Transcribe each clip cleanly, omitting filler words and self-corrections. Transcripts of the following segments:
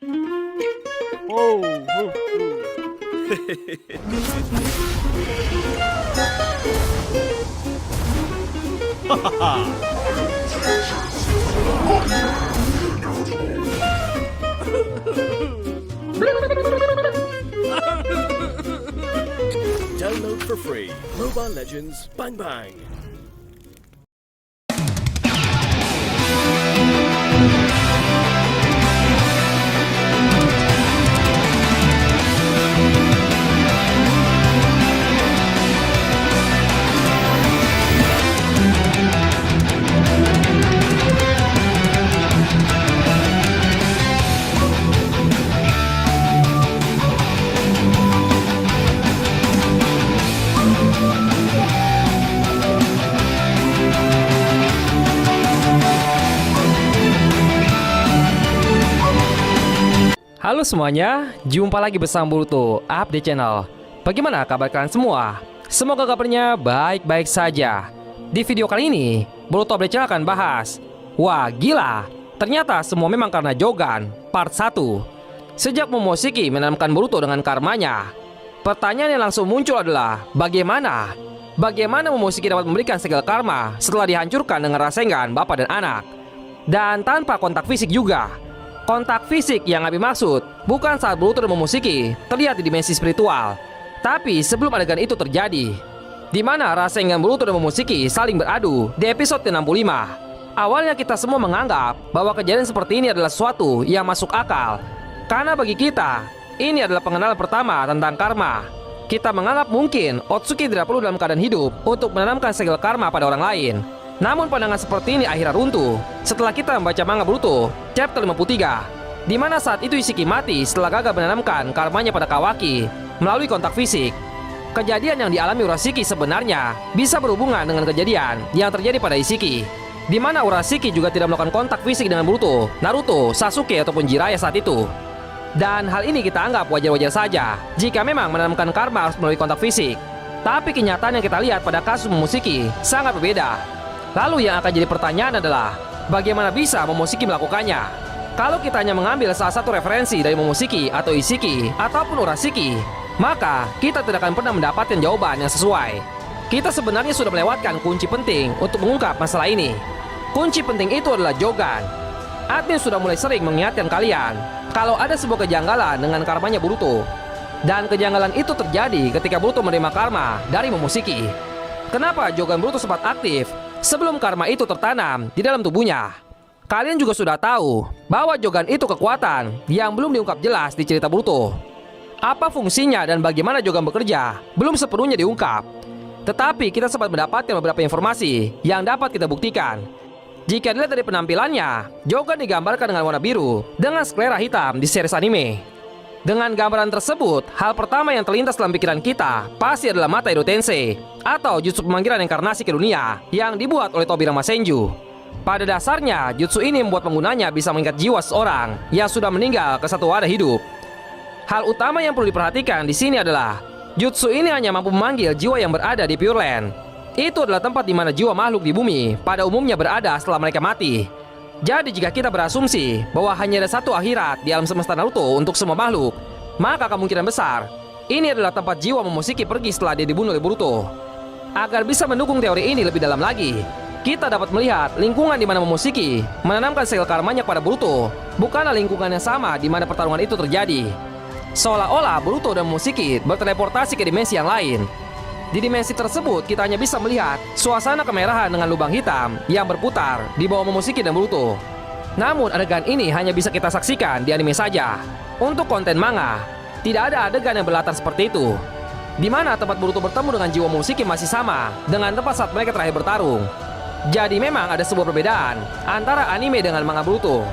Oh, oh, oh. Download for free. Mobile Legends Bang Bang. Halo semuanya, jumpa lagi bersama Boruto Update Channel. Bagaimana kabar kalian semua? Semoga kabarnya baik-baik saja. Di video kali ini, Boruto Update Channel akan bahas, wah gila, ternyata semua memang karena Jogan, part 1. Sejak Momoshiki menanamkan Boruto dengan karmanya, pertanyaan yang langsung muncul adalah, bagaimana Momoshiki dapat memberikan segala karma setelah dihancurkan dengan Rasengan bapak dan anak? Dan tanpa kontak fisik juga. Kontak fisik yang Abi maksud bukan saat Boruto dan Momoshiki terlihat di dimensi spiritual, tapi sebelum adegan itu terjadi, di mana Rasengan Boruto dan Momoshiki saling beradu di episode ke-65. Awalnya kita semua menganggap bahwa kejadian seperti ini adalah sesuatu yang masuk akal, karena bagi kita, ini adalah pengenalan pertama tentang karma. Kita menganggap mungkin Otsuki tidak perlu dalam keadaan hidup untuk menanamkan segala karma pada orang lain. Namun pandangan seperti ini akhirnya runtuh setelah kita membaca manga Boruto chapter 53, di mana saat itu Ishiki mati setelah gagal menanamkan karmanya pada Kawaki melalui kontak fisik. Kejadian yang dialami Urashiki sebenarnya bisa berhubungan dengan kejadian yang terjadi pada Ishiki, di mana Urashiki juga tidak melakukan kontak fisik dengan Boruto, Naruto, Sasuke ataupun Jiraiya saat itu. Dan hal ini kita anggap wajar-wajar saja jika memang menanamkan karma harus melalui kontak fisik. Tapi kenyataan yang kita lihat pada kasus Momoshiki sangat berbeda. Lalu yang akan jadi pertanyaan adalah, bagaimana bisa Momoshiki melakukannya? Kalau kita hanya mengambil salah satu referensi dari Momoshiki atau Ishiki ataupun Urashiki, maka kita tidak akan pernah mendapatkan jawaban yang sesuai. Kita sebenarnya sudah melewatkan kunci penting untuk mengungkap masalah ini. Kunci penting itu adalah Jogan. Admin sudah mulai sering mengingatkan kalian kalau ada sebuah kejanggalan dengan karmanya Boruto. Dan kejanggalan itu terjadi ketika Boruto menerima karma dari Momoshiki. Kenapa Jogan Boruto sempat aktif sebelum karma itu tertanam di dalam tubuhnya? Kalian juga sudah tahu bahwa Jogan itu kekuatan yang belum diungkap jelas di cerita Boruto. Apa fungsinya dan bagaimana Jogan bekerja belum sepenuhnya diungkap. Tetapi kita sempat mendapatkan beberapa informasi yang dapat kita buktikan. Jika dilihat dari penampilannya, Jogan digambarkan dengan warna biru dengan sklera hitam di series anime. Dengan gambaran tersebut, hal pertama yang terlintas dalam pikiran kita pasti adalah Mata Edo Tensei atau jutsu pemanggilan inkarnasi ke dunia yang dibuat oleh Tobirama Senju. Pada dasarnya, jutsu ini membuat penggunanya bisa mengikat jiwa seseorang yang sudah meninggal ke satu wadah hidup. Hal utama yang perlu diperhatikan di sini adalah jutsu ini hanya mampu memanggil jiwa yang berada di Pure Land. Itu adalah tempat di mana jiwa makhluk di bumi pada umumnya berada setelah mereka mati. Jadi jika kita berasumsi bahwa hanya ada satu akhirat di alam semesta Naruto untuk semua makhluk, maka kemungkinan besar ini adalah tempat jiwa Momoshiki pergi setelah dia dibunuh oleh Boruto. Agar bisa mendukung teori ini lebih dalam lagi, kita dapat melihat lingkungan di mana Momoshiki menanamkan segala karmanya pada Boruto bukanlah lingkungan yang sama di mana pertarungan itu terjadi. Seolah-olah Boruto dan Momoshiki berteleportasi ke dimensi yang lain. Di dimensi tersebut kita hanya bisa melihat suasana kemerahan dengan lubang hitam yang berputar di bawah Momoshiki dan Boruto. Namun adegan ini hanya bisa kita saksikan di anime saja. Untuk konten manga, tidak ada adegan yang berlatar seperti itu, di mana tempat Boruto bertemu dengan jiwa Momoshiki masih sama dengan tempat saat mereka terakhir bertarung. Jadi memang ada sebuah perbedaan antara anime dengan manga Boruto.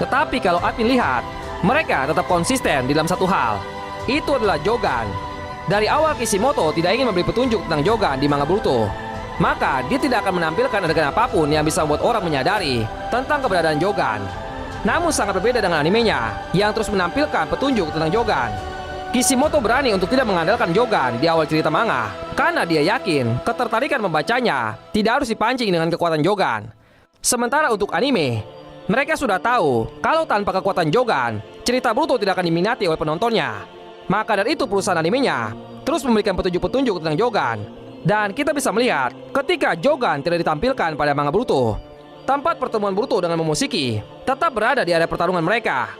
Tetapi kalau admin lihat, mereka tetap konsisten di dalam satu hal. Itu adalah Jogan. Dari awal Kishimoto tidak ingin memberi petunjuk tentang Jogan di manga Boruto, maka dia tidak akan menampilkan adegan apapun yang bisa membuat orang menyadari tentang keberadaan Jogan. Namun sangat berbeda dengan animenya yang terus menampilkan petunjuk tentang Jogan. Kishimoto berani untuk tidak mengandalkan Jogan di awal cerita manga, karena dia yakin ketertarikan membacanya tidak harus dipancing dengan kekuatan Jogan. Sementara untuk anime, mereka sudah tahu kalau tanpa kekuatan Jogan, cerita Boruto tidak akan diminati oleh penontonnya. Maka dari itu perusahaan animenya terus memberikan petunjuk-petunjuk tentang Jogan. Dan kita bisa melihat ketika Jogan tidak ditampilkan pada manga Boruto, tempat pertemuan Boruto dengan Momoshiki tetap berada di area pertarungan mereka.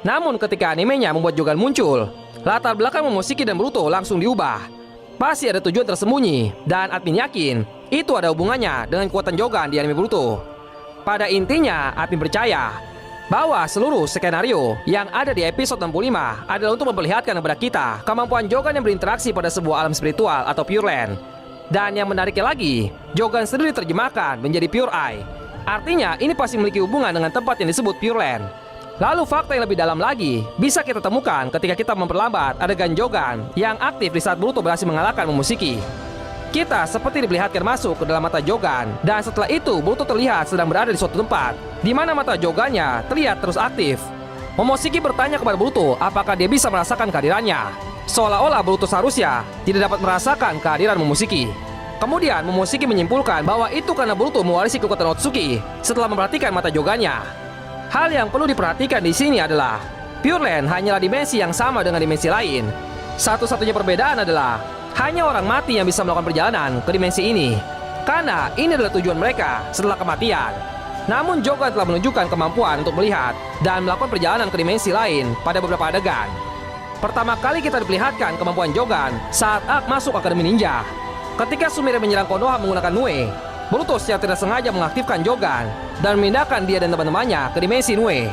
Namun ketika animenya membuat Jogan muncul, latar belakang Momoshiki dan Boruto langsung diubah. Pasti ada tujuan tersembunyi, dan admin yakin itu ada hubungannya dengan kekuatan Jogan di anime Boruto. Pada intinya, admin percaya bahwa seluruh skenario yang ada di episode 65 adalah untuk memperlihatkan kepada kita kemampuan Jogan yang berinteraksi pada sebuah alam spiritual atau Pure Land. Dan yang menariknya lagi, Jogan sendiri diterjemahkan menjadi Pure Eye. Artinya ini pasti memiliki hubungan dengan tempat yang disebut Pure Land. Lalu fakta yang lebih dalam lagi bisa kita temukan ketika kita memperlambat adegan Jogan yang aktif di saat Boruto berhasil mengalahkan Momoshiki. Kita seperti diperlihatkan masuk ke dalam mata Jogan, dan setelah itu Boruto terlihat sedang berada di suatu tempat di mana mata Jogannya terlihat terus aktif. Momoshiki bertanya kepada Boruto apakah dia bisa merasakan kehadirannya, seolah-olah Boruto seharusnya tidak dapat merasakan kehadiran Momoshiki. Kemudian Momoshiki menyimpulkan bahwa itu karena Boruto mewarisi kekuatan Otsutsuki setelah memperhatikan mata Jogannya. Hal yang perlu diperhatikan di sini adalah Pure Land hanyalah dimensi yang sama dengan dimensi lain. Satu-satunya perbedaan adalah hanya orang mati yang bisa melakukan perjalanan ke dimensi ini, karena ini adalah tujuan mereka setelah kematian. Namun Jogan telah menunjukkan kemampuan untuk melihat dan melakukan perjalanan ke dimensi lain pada beberapa adegan. Pertama kali kita diperlihatkan kemampuan Jogan saat Arc masuk Akademi Ninja. Ketika Sumire menyerang Konoha menggunakan Nue, Boruto secara tidak sengaja mengaktifkan Jogan dan memindahkan dia dan teman-temannya ke dimensi Nue.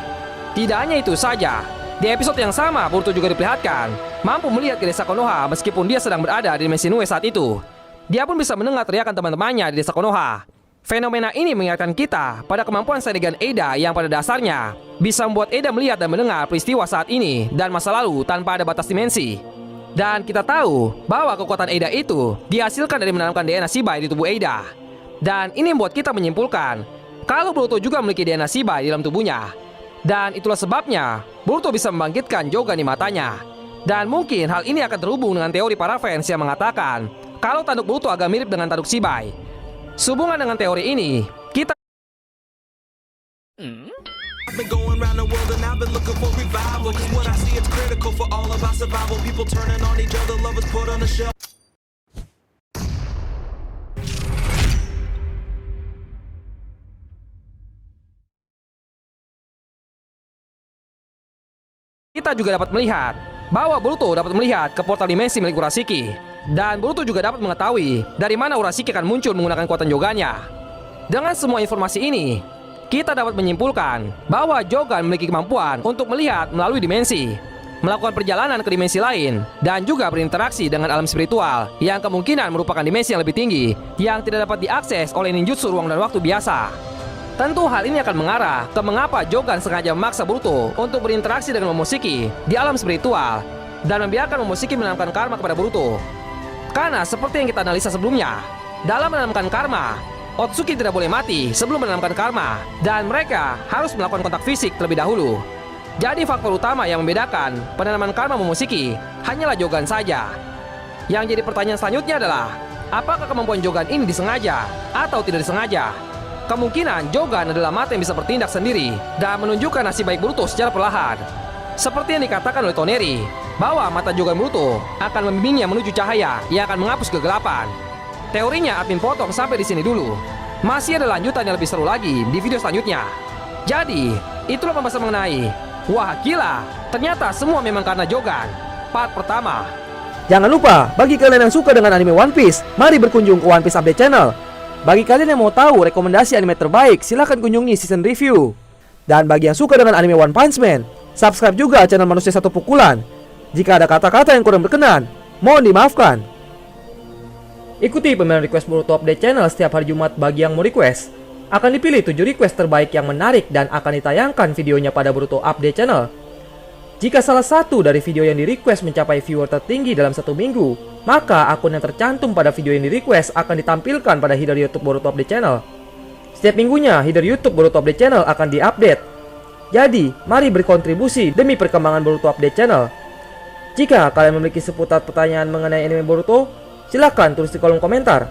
Tidak hanya itu saja, di episode yang sama Boruto juga diperlihatkan mampu melihat ke desa Konoha meskipun dia sedang berada di dimensi Nue saat itu. Dia pun bisa mendengar teriakan teman-temannya di desa Konoha. Fenomena ini mengingatkan kita pada kemampuan Sharingan Eida yang pada dasarnya bisa membuat Eida melihat dan mendengar peristiwa saat ini dan masa lalu tanpa ada batas dimensi. Dan kita tahu bahwa kekuatan Eida itu dihasilkan dari menanamkan DNA Shibai di tubuh Eida. Dan ini membuat kita menyimpulkan kalau Boruto juga memiliki DNA Shibai di dalam tubuhnya. Dan itulah sebabnya Boruto bisa membangkitkan Jogan di matanya. Dan mungkin hal ini akan terhubung dengan teori para fans yang mengatakan kalau tanduk Boruto agak mirip dengan tanduk Shibai. Sehubungan dengan teori ini, kita I've been going round the world and I've been looking for revival. Cause what I see it's critical for all of our survival. People turning on each other, lovers put on the shelf. Kita juga dapat melihat bahwa Boruto dapat melihat ke portal dimensi milik Urashiki. Dan Boruto juga dapat mengetahui dari mana Urashiki akan muncul menggunakan kekuatan Jogannya. Dengan semua informasi ini, kita dapat menyimpulkan bahwa Jogan memiliki kemampuan untuk melihat melalui dimensi, melakukan perjalanan ke dimensi lain, dan juga berinteraksi dengan alam spiritual yang kemungkinan merupakan dimensi yang lebih tinggi yang tidak dapat diakses oleh ninjutsu ruang dan waktu biasa. Tentu hal ini akan mengarah ke mengapa Jogan sengaja memaksa Boruto untuk berinteraksi dengan Momoshiki di alam spiritual dan membiarkan Momoshiki menanamkan karma kepada Boruto. Karena seperti yang kita analisa sebelumnya, dalam menanamkan karma, Otsutsuki tidak boleh mati sebelum menanamkan karma, dan mereka harus melakukan kontak fisik terlebih dahulu. Jadi faktor utama yang membedakan penanaman karma Momoshiki hanyalah Jogan saja. Yang jadi pertanyaan selanjutnya adalah, apakah kemampuan Jogan ini disengaja atau tidak disengaja? Kemungkinan Jogan adalah mata yang bisa bertindak sendiri dan menunjukkan nasib baik Boruto secara perlahan. Seperti yang dikatakan oleh Toneri, bahwa mata Jogan Boruto akan membimbingnya menuju cahaya yang akan menghapus kegelapan. Teorinya admin potong sampai di sini dulu. Masih ada lanjutan yang lebih seru lagi di video selanjutnya. Jadi, itulah pembahasan mengenai wah gila, ternyata semua memang karena Jogan. Part pertama. Jangan lupa, bagi kalian yang suka dengan anime One Piece, mari berkunjung ke One Piece Update Channel. Bagi kalian yang mau tahu rekomendasi anime terbaik, silahkan kunjungi season review. Dan bagi yang suka dengan anime One Punch Man, subscribe juga channel Manusia Satu Pukulan. Jika ada kata-kata yang kurang berkenan, mohon dimaafkan. Ikuti pemilihan request Boruto Update Channel setiap hari Jumat bagi yang mau request. Akan dipilih 7 request terbaik yang menarik dan akan ditayangkan videonya pada Boruto Update Channel. Jika salah satu dari video yang di-request mencapai viewer tertinggi dalam 1 minggu, maka akun yang tercantum pada video yang di-request akan ditampilkan pada header YouTube Boruto Update Channel. Setiap minggunya, header YouTube Boruto Update Channel akan di-update. Jadi, mari berkontribusi demi perkembangan Boruto Update Channel. Jika kalian memiliki seputar pertanyaan mengenai anime Boruto, silahkan tulis di kolom komentar.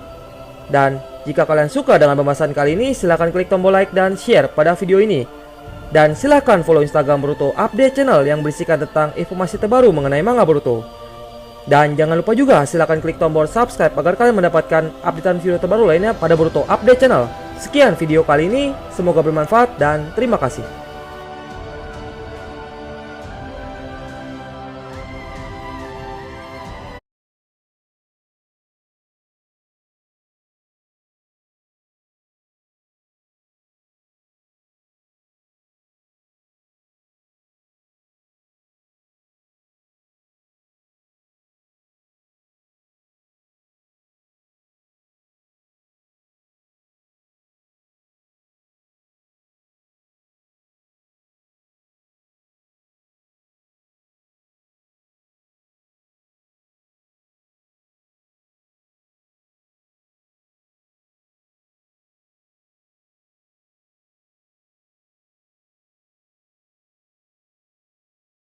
Dan jika kalian suka dengan pembahasan kali ini, silahkan klik tombol like dan share pada video ini. Dan silahkan follow Instagram Boruto Update Channel yang berisikan tentang informasi terbaru mengenai manga Boruto. Dan jangan lupa juga silahkan klik tombol subscribe agar kalian mendapatkan updatean video terbaru lainnya pada Boruto Update Channel. Sekian video kali ini, semoga bermanfaat dan terima kasih.